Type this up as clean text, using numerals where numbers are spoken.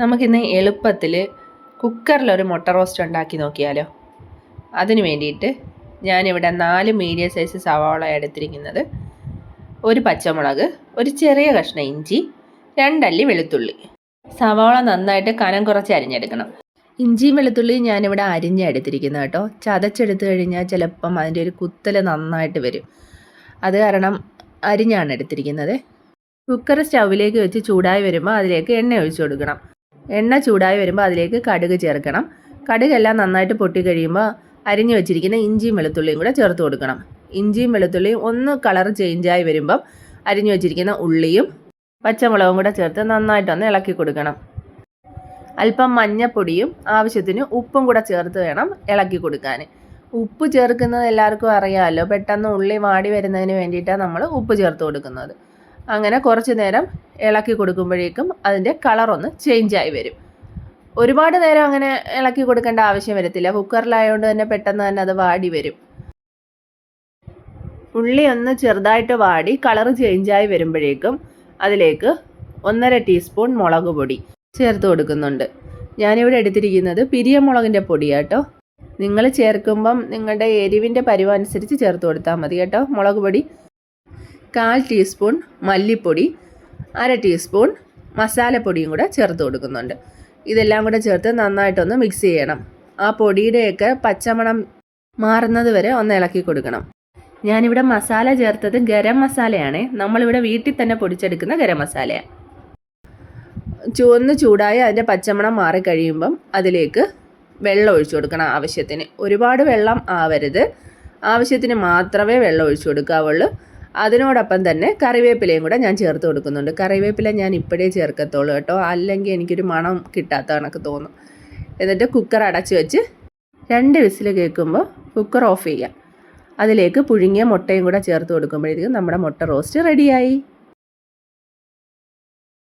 നമുക്കിന്ന് എളുപ്പത്തിൽ കുക്കറിലൊരു മുട്ട റോസ്റ്റ് ഉണ്ടാക്കി നോക്കിയാലോ. അതിന് വേണ്ടിയിട്ട് ഞാനിവിടെ 4 മീഡിയം സൈസ് സവാള എടുത്തിരിക്കുന്നത്, ഒരു പച്ചമുളക്, ഒരു ചെറിയ കഷ്ണം ഇഞ്ചി, 2 അല്ലി വെളുത്തുള്ളി. സവാള നന്നായിട്ട് കനം കുറച്ച് അരിഞ്ഞെടുക്കണം. ഇഞ്ചിയും വെളുത്തുള്ളിയും ഞാനിവിടെ അരിഞ്ഞെടുത്തിരിക്കുന്നത് കേട്ടോ. ചതച്ചെടുത്ത് കഴിഞ്ഞാൽ ചിലപ്പം അതിൻ്റെ ഒരു കുത്തൽ നന്നായിട്ട് വരും. അത് കാരണം അരിഞ്ഞാണ് എടുത്തിരിക്കുന്നത്. കുക്കർ സ്റ്റൗവിലേക്ക് വെച്ച് ചൂടായി വരുമ്പോൾ അതിലേക്ക് എണ്ണ ഒഴിച്ചു കൊടുക്കണം. എണ്ണ ചൂടായി വരുമ്പോൾ അതിലേക്ക് കടുക് ചേർക്കണം. കടുകെല്ലാം നന്നായിട്ട് പൊട്ടി കഴിയുമ്പോൾ അരിഞ്ഞു വെച്ചിരിക്കുന്ന ഇഞ്ചിയും വെളുത്തുള്ളിയും കൂടെ ചേർത്ത് കൊടുക്കണം. ഇഞ്ചിയും വെളുത്തുള്ളിയും ഒന്ന് കളർ ചേഞ്ചായി വരുമ്പം അരിഞ്ഞു വെച്ചിരിക്കുന്ന ഉള്ളിയും പച്ചമുളകും കൂടെ ചേർത്ത് നന്നായിട്ടൊന്ന് ഇളക്കി കൊടുക്കണം. അല്പം മഞ്ഞപ്പൊടിയും ആവശ്യത്തിന് ഉപ്പും കൂടെ ചേർത്ത് വേണം ഇളക്കി കൊടുക്കാൻ. ഉപ്പ് ചേർക്കുന്നത് എല്ലാവർക്കും അറിയാമല്ലോ, പെട്ടെന്ന് ഉള്ളി വാടി വരുന്നതിന് വേണ്ടിയിട്ടാണ് നമ്മൾ ഉപ്പ് ചേർത്ത് കൊടുക്കുന്നത്. അങ്ങനെ കുറച്ച് നേരം ഇളക്കി കൊടുക്കുമ്പോഴേക്കും അതിൻ്റെ കളറൊന്ന് ചേഞ്ചായി വരും. ഒരുപാട് നേരം അങ്ങനെ ഇളക്കി കൊടുക്കേണ്ട ആവശ്യം വരത്തില്ല, കുക്കറിലായതുകൊണ്ട് തന്നെ പെട്ടെന്ന് തന്നെ അത് വാടി വരും. ഉള്ളി ഒന്ന് ചെറുതായിട്ട് വാടി കളറ് ചേഞ്ചായി വരുമ്പോഴേക്കും അതിലേക്ക് 1.5 ടീസ്പൂൺ മുളക് പൊടി ചേർത്ത് കൊടുക്കുന്നുണ്ട്. ഞാനിവിടെ എടുത്തിരിക്കുന്നത് പിരിയമുളകിൻ്റെ പൊടിയാട്ടോ. നിങ്ങൾ ചേർക്കുമ്പം നിങ്ങളുടെ എരിവിൻ്റെ പരുവനുസരിച്ച് ചേർത്ത് കൊടുത്താൽ മതി കേട്ടോ. മുളക് പൊടി 1/4 ടീസ്പൂൺ മല്ലിപ്പൊടി, 1/2 ടീസ്പൂൺ മസാലപ്പൊടിയും കൂടെ ചേർത്ത് കൊടുക്കുന്നുണ്ട്. ഇതെല്ലാം കൂടെ ചേർത്ത് നന്നായിട്ടൊന്ന് മിക്സ് ചെയ്യണം. ആ പൊടിയുടെയൊക്കെ പച്ചമണം മാറുന്നത് വരെ ഒന്ന് ഇളക്കി കൊടുക്കണം. ഞാനിവിടെ മസാല ചേർത്തത് ഗരം മസാലയാണ്. നമ്മളിവിടെ വീട്ടിൽ തന്നെ പൊടിച്ചെടുക്കുന്ന ഗരം മസാലയാണ്. ചൂടായി അതിൻ്റെ പച്ചമണം മാറിക്കഴിയുമ്പം അതിലേക്ക് വെള്ളം ഒഴിച്ചു കൊടുക്കണം ആവശ്യത്തിന്. ഒരുപാട് വെള്ളം ആവരുത്, ആവശ്യത്തിന് മാത്രമേ വെള്ളം ഒഴിച്ചു കൊടുക്കാവുള്ളൂ. അതിനോടൊപ്പം തന്നെ കറിവേപ്പിലയും കൂടെ ഞാൻ ചേർത്ത് കൊടുക്കുന്നുണ്ട്. കറിവേപ്പില ഞാൻ ഇപ്പോഴേ ചേർക്കത്തുള്ളൂ കേട്ടോ, അല്ലെങ്കിൽ എനിക്കൊരു മണം കിട്ടാത്ത കണക്ക് തോന്നും. എന്നിട്ട് കുക്കർ അടച്ച് വെച്ച് 2 വിസിൽ കേൾക്കുമ്പോൾ കുക്കർ ഓഫ് ചെയ്യാം. അതിലേക്ക് പുഴുങ്ങിയ മുട്ടയും കൂടെ ചേർത്ത് കൊടുക്കുമ്പോഴേക്കും നമ്മുടെ മുട്ട റോസ്റ്റ് റെഡിയായി.